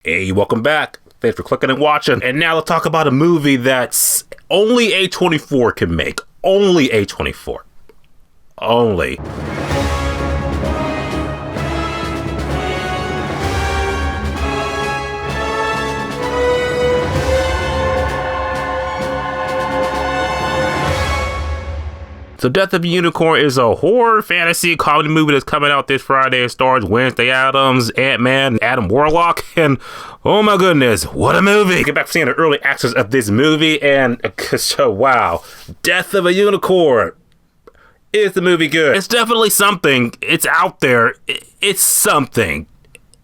Hey, welcome back. Thanks for clicking and watching. And now let's talk about a movie that's only A24 can make. Only A24. Only. So Death of a Unicorn is a horror fantasy comedy movie that's coming out this Friday. It stars Wednesday Addams, Ant-Man, Adam Warlock, and oh my goodness, what a movie! Get back to seeing the early access of this movie, and so wow, Death of a Unicorn. Is the movie good? It's definitely something. It's out there. It's something.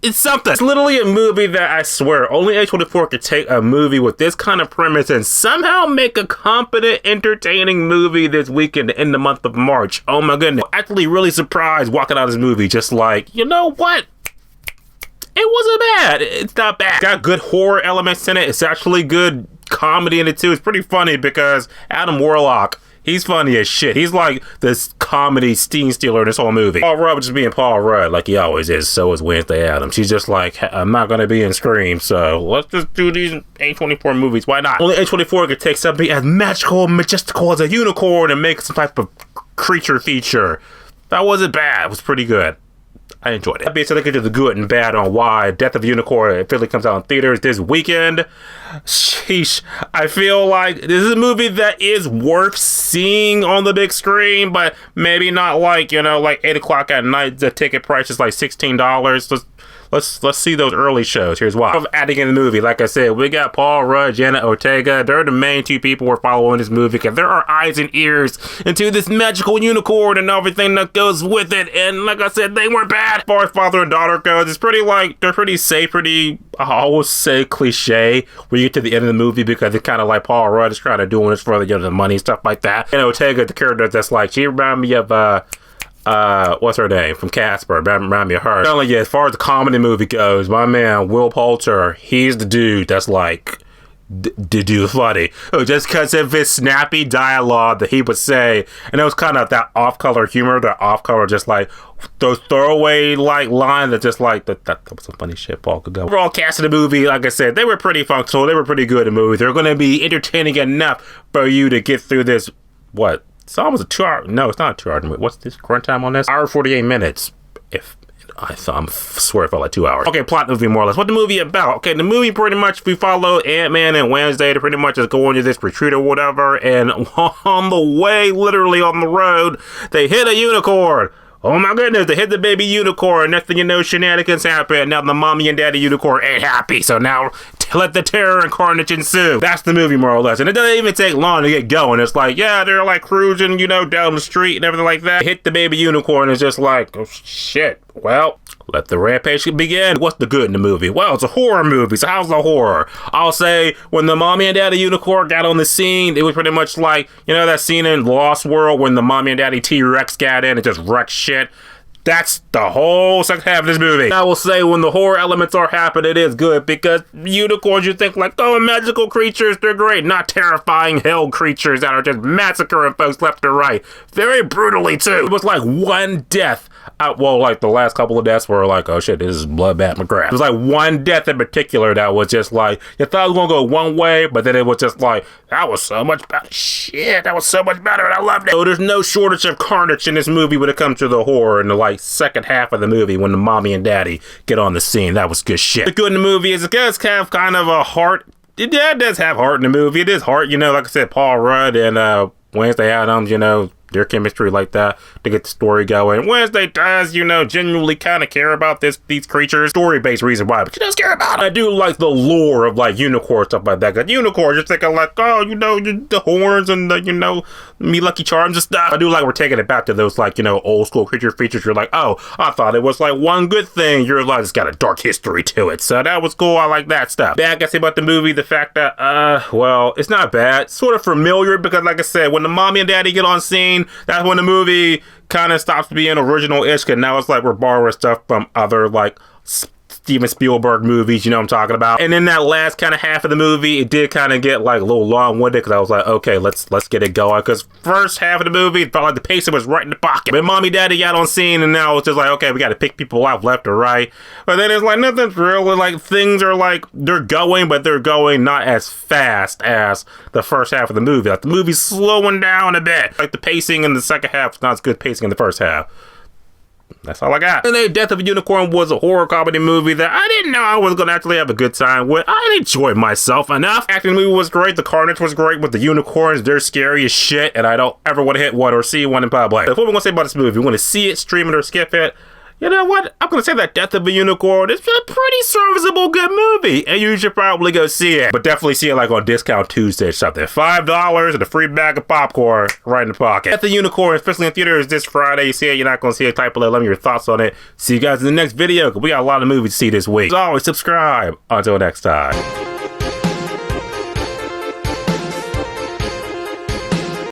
It's something. It's literally a movie that I swear only A24 could take a movie with this kind of premise and somehow make a competent, entertaining movie this weekend in the month of March. Oh my goodness. I'm actually really surprised walking out of this movie just like, you know what? It wasn't bad. It's not bad. It's got good horror elements in it. It's actually good comedy in it too. It's pretty funny because Adam Warlock, he's funny as shit. He's like this comedy scene stealer in this whole movie. Paul Rudd was just being Paul Rudd like he always is. So is Wednesday Addams. She's just like, I'm not going to be in Scream, so let's just do these A24 movies. Why not? Only A24 could take something as magical and majestical as a unicorn and make some type of creature feature. That wasn't bad. It was pretty good. I enjoyed it. That being said, I get to the good and bad on why Death of a Unicorn officially comes out in theaters this weekend. Sheesh. I feel like this is a movie that is worth seeing on the big screen, but maybe not like, you know, like 8 o'clock at night. The ticket price is like $16. Let's see those early shows. Here's why. I'm adding in the movie. Like I said, we got Paul Rudd, Jenna, Ortega. They're the main two people we're following this movie because there are eyes and ears into this magical unicorn and everything that goes with it. And like I said, they weren't bad. As far as father and daughter goes, it's pretty like, they're pretty safe, pretty, I always say cliche when you get to the end of the movie because it's kind of like Paul Rudd is kind of doing this for the money and stuff like that. And Ortega, the character that's like, she reminded me of, what's her name from Casper? Remind me of her. Only, yeah, as far as the comedy movie goes, my man Will Poulter, he's the dude that's like dude funny. Just because of his snappy dialogue that he would say, and it was kind of that off-color humor, that off-color just like those throwaway like line that just like that was some funny shit Paul could go. Overall cast of the movie, like I said, they were pretty functional. They were pretty good in the movie. They're going to be entertaining enough for you to get through this. What? It's almost a 2 hour. No, it's not a 2 hour. What's this current time on this? Hour 48 minutes. If I swear it felt like 2 hours. Okay, plot movie more or less. What the movie about? Okay, the movie pretty much we follow Ant-Man and Wednesday to pretty much just go into this retreat or whatever, and on the way, literally on the road, they hit a unicorn. Oh my goodness, they hit the baby unicorn. Next thing you know, shenanigans happen. Now the mommy and daddy unicorn ain't happy. So now let the terror and carnage ensue. That's the movie more or less. And it doesn't even take long to get going. It's like, yeah, they're like cruising, you know, down the street and everything like that. Hit the baby unicorn. It's just like, oh shit. Well, let the rampage begin. What's the good in the movie? Well, it's a horror movie, so how's the horror? I'll say when the mommy and daddy unicorn got on the scene, it was pretty much like, you know, that scene in Lost World when the mommy and daddy T-Rex got in and just wrecked shit. That's the whole second half of this movie. I will say when the horror elements are happening, it is good because unicorns, you think like, oh, magical creatures, they're great. Not terrifying hell creatures that are just massacring folks left and right. Very brutally, too. It was like one death. Well, like the last couple of deaths were like, oh shit, this is Bloodbath McGrath. It was like one death in particular that was just like, you thought it was gonna go one way, but then it was just like, that was so much better. Shit, that was so much better, and I loved it. So there's no shortage of carnage in this movie when it comes to the horror in the like second half of the movie when the mommy and daddy get on the scene. That was good shit. The good in the movie is it does have kind of a heart. It does have heart in the movie. It is heart, you know, like I said, Paul Rudd and Wednesday Addams, you know, their chemistry like that to get the story going. Wednesday does, you know, genuinely kind of care about these creatures. Story-based reason why, but she does care about it. I do like the lore of like unicorns, stuff like that. Cause unicorns, you're thinking like, oh, you know, the horns and the, you know, me Lucky Charms and stuff. I do like we're taking it back to those like, you know, old school creature features. You're like, oh, I thought it was like one good thing. You're like, it's got a dark history to it. So that was cool. I like that stuff. Bad I say about the movie, the fact that, well, it's not bad. It's sort of familiar because like I said, when the mommy and daddy get on scene, that's when the movie kind of stops being original-ish, and now it's like we're borrowing stuff from other like Steven Spielberg movies, you know what I'm talking about. And in that last kind of half of the movie, it did kind of get like a little long-winded because I was like, okay, let's get it going. Because first half of the movie, it felt like the pacing was right in the pocket. When Mommy Daddy got on scene, and now it's just like, okay, we got to pick people off left or right. But then it's like nothing's really like, things are like, they're going, but they're going not as fast as the first half of the movie. Like the movie's slowing down a bit. Like the pacing in the second half is not as good pacing in the first half. That's all I got. And then Death of a Unicorn was a horror comedy movie that I didn't know I was going to actually have a good time with. I enjoyed myself enough. Acting in the movie was great. The carnage was great with the unicorns. They're scary as shit, and I don't ever want to hit one or see one in public. That's what we're going to say about this movie. We want to see it, stream it, or skip it. You know what? I'm going to say that Death of a Unicorn is a pretty serviceable good movie, and you should probably go see it. But definitely see it like on Discount Tuesday or something. $5 and a free bag of popcorn right in the pocket. Death of a Unicorn, especially in theaters this Friday. You see it, you're not going to see it. Type below, let me know your thoughts on it. See you guys in the next video, because we got a lot of movies to see this week. As always, subscribe. Until next time.